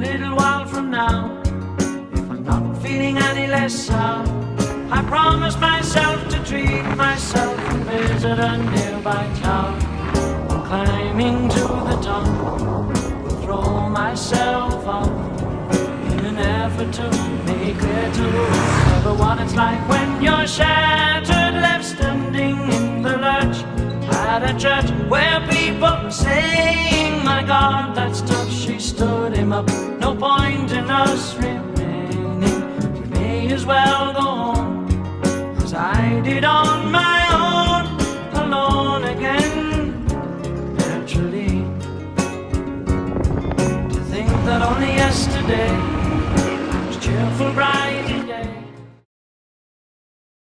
little while from now, if I'm not feeling any less sour, I promise myself to treat myself and visit a nearby tower. Climbing to the top, throw myself off in an effort to make clear to whoever what it's like when you're shattered, left standing in the lurch at a church where people were saying, my God, that's tough. She stood him up. No point in us remaining. We may as well go home, as I did on my own, alone again. Naturally, to think that only yesterday was cheerful, bright